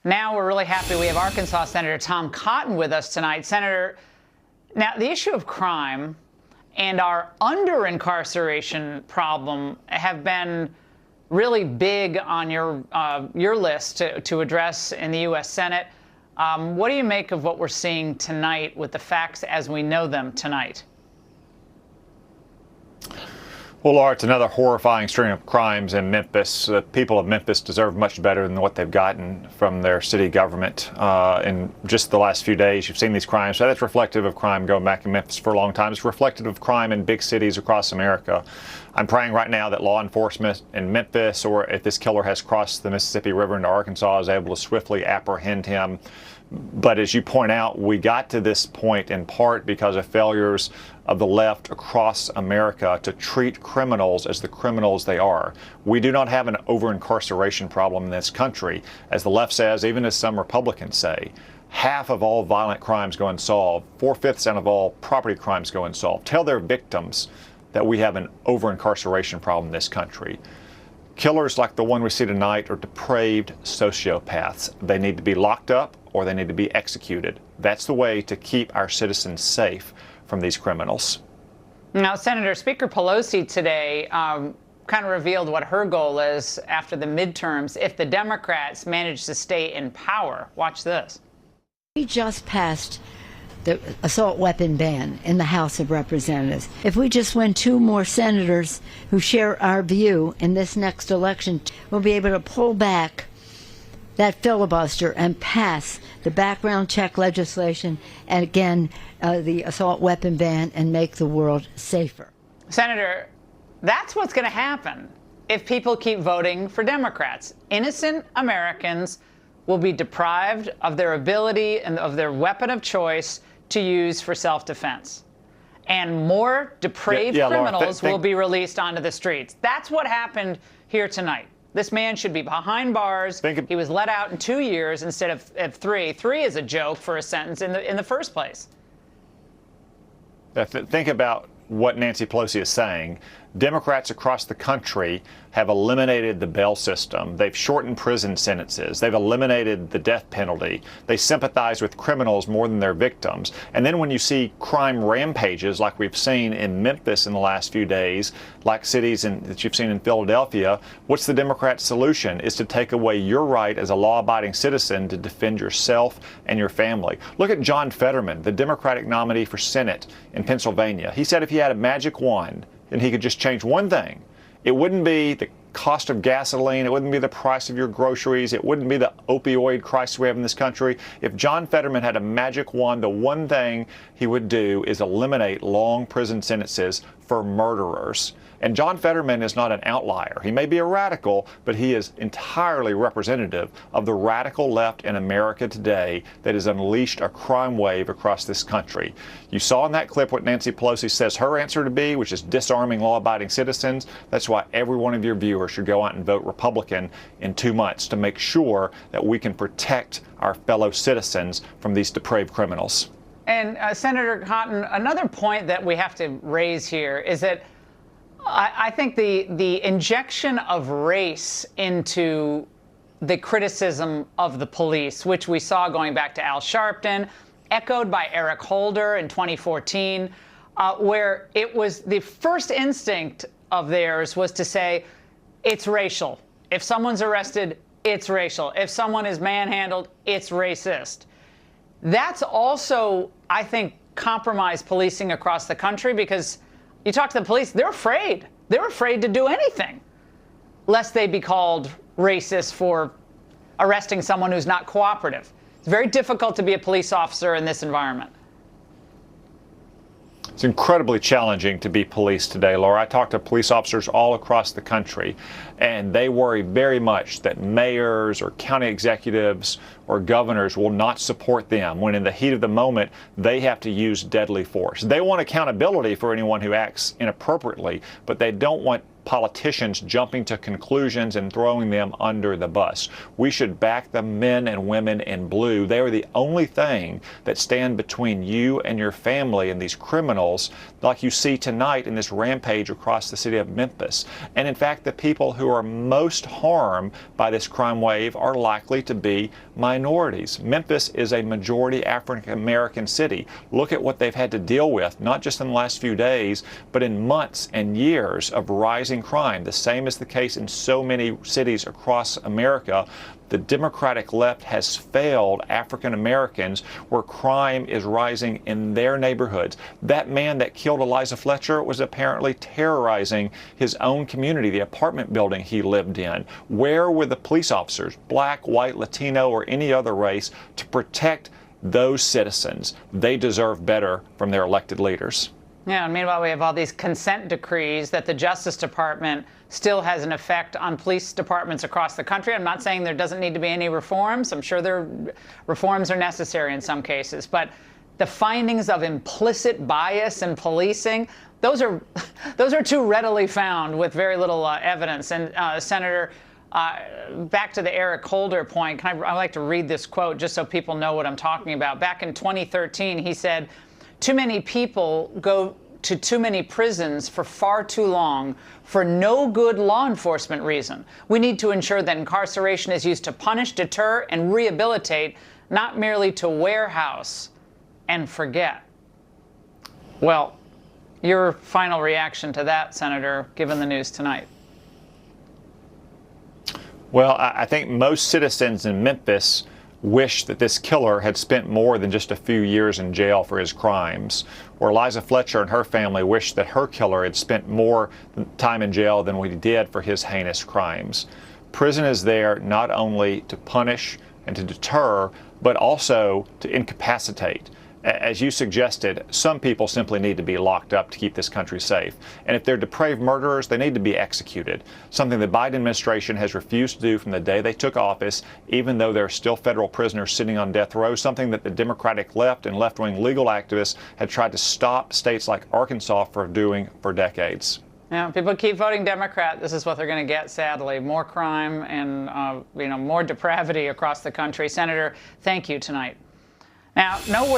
Now we're really happy we have Arkansas Senator Tom Cotton with us tonight. Senator, now the issue of crime and our under-incarceration problem have been really big on your list to address in the U.S. Senate. What do you make of what we're seeing tonight with the facts as we know them tonight? Well, Laura, it's another horrifying string of crimes in Memphis. The people of Memphis deserve much better than what they've gotten from their city government in just the last few days. You've seen these crimes. So that's reflective of crime going back in Memphis for a long time. It's reflective of crime in big cities across America. I'm praying right now that law enforcement in Memphis, or if this killer has crossed the Mississippi River into Arkansas, is able to swiftly apprehend him. But as you point out, we got to this point in part because of failures of the left across America to treat criminals as the criminals they are. We do not have an over-incarceration problem in this country, as the left says, even as some Republicans say. Half of all violent crimes go unsolved. 4/5 of all property crimes go unsolved. Tell their victims that we have an over-incarceration problem in this country. Killers like the one we see tonight are depraved sociopaths. They need to be locked up or they need to be executed. That's the way to keep our citizens safe from these criminals. Now, Senator, Speaker Pelosi today kind of revealed what her goal is after the midterms if the Democrats manage to stay in power. Watch this. We just passed the assault weapon ban in the House of Representatives. If we just win 2 more senators who share our view in this next election, we'll be able to pull back that filibuster and pass the background check legislation and, again, the assault weapon ban and make the world safer. Senator, that's what's going to happen if people keep voting for Democrats. Innocent Americans will be deprived of their ability and of their weapon of choice to use for self-defense. And more depraved criminals will be released onto the streets. That's what happened here tonight. This man should be behind bars. He was let out in 2 years instead of 3. 3 is a joke for a sentence in the first place. Think about what Nancy Pelosi is saying. Democrats across the country have eliminated the bail system. They've shortened prison sentences. They've eliminated the death penalty. They sympathize with criminals more than their victims. And then when you see crime rampages like we've seen in Memphis in the last few days, like cities that you've seen in Philadelphia, what's the Democrat solution? Is to take away your right as a law-abiding citizen to defend yourself and your family. Look at John Fetterman, the Democratic nominee for Senate in Pennsylvania. He said if he had a magic wand and he could just change one thing, it wouldn't be the cost of gasoline, it wouldn't be the price of your groceries, it wouldn't be the opioid crisis we have in this country. If John Fetterman had a magic wand, the one thing he would do is eliminate long prison sentences for murderers. And John Fetterman is not an outlier. He may be a radical, but he is entirely representative of the radical left in America today that has unleashed a crime wave across this country. You saw in that clip what Nancy Pelosi says her answer to be, which is disarming law-abiding citizens. That's why every one of your viewers should go out and vote Republican in 2 months to make sure that we can protect our fellow citizens from these depraved criminals. And Senator Cotton, another point that we have to raise here is that I think the injection of race into the criticism of the police, which we saw going back to Al Sharpton, echoed by Eric Holder in 2014, where it was the first instinct of theirs was to say, it's racial. If someone's arrested, it's racial. If someone is manhandled, it's racist. That's also, I think, compromised policing across the country because you talk to the police, they're afraid. They're afraid to do anything, lest they be called racist for arresting someone who's not cooperative. It's very difficult to be a police officer in this environment. It's incredibly challenging to be police today, Laura. I talk to police officers all across the country, and they worry very much that mayors or county executives or governors will not support them when in the heat of the moment they have to use deadly force. They want accountability for anyone who acts inappropriately, but they don't want politicians jumping to conclusions and throwing them under the bus. We should back the men and women in blue. They are the only thing that stand between you and your family and these criminals like you see tonight in this rampage across the city of Memphis. And in fact, the people who are most harmed by this crime wave are likely to be minorities. Memphis is a majority African American city. Look at what they've had to deal with, not just in the last few days, but in months and years of rising crime. The same is the case in so many cities across America. The Democratic left has failed African Americans where crime is rising in their neighborhoods. That man that killed Eliza Fletcher was apparently terrorizing his own community, the apartment building he lived in. Where were the police officers, black, white, Latino, or any other race, to protect those citizens? They deserve better from their elected leaders. Yeah, and meanwhile, we have all these consent decrees that the Justice Department still has an effect on police departments across the country. I'm not saying there doesn't need to be any reforms. I'm sure reforms are necessary in some cases. But the findings of implicit bias in policing, those are too readily found with very little evidence. And Senator, back to the Eric Holder point, I'd like to read this quote just so people know what I'm talking about. Back in 2013, he said, "Too many people go to too many prisons for far too long for no good law enforcement reason. We need to ensure that incarceration is used to punish, deter, and rehabilitate, not merely to warehouse and forget." Well, your final reaction to that, Senator, given the news tonight? Well, I think most citizens in Memphis wish that this killer had spent more than just a few years in jail for his crimes. Or Eliza Fletcher and her family wish that her killer had spent more time in jail than what he did for his heinous crimes. Prison is there not only to punish and to deter, but also to incapacitate. As you suggested, some people simply need to be locked up to keep this country safe. And if they're depraved murderers, they need to be executed, something the Biden administration has refused to do from the day they took office, even though there are still federal prisoners sitting on death row, something that the Democratic left and left-wing legal activists had tried to stop states like Arkansas from doing for decades. Yeah, people keep voting Democrat. This is what they're going to get, sadly. More crime and more depravity across the country. Senator, thank you tonight. Now, nowhere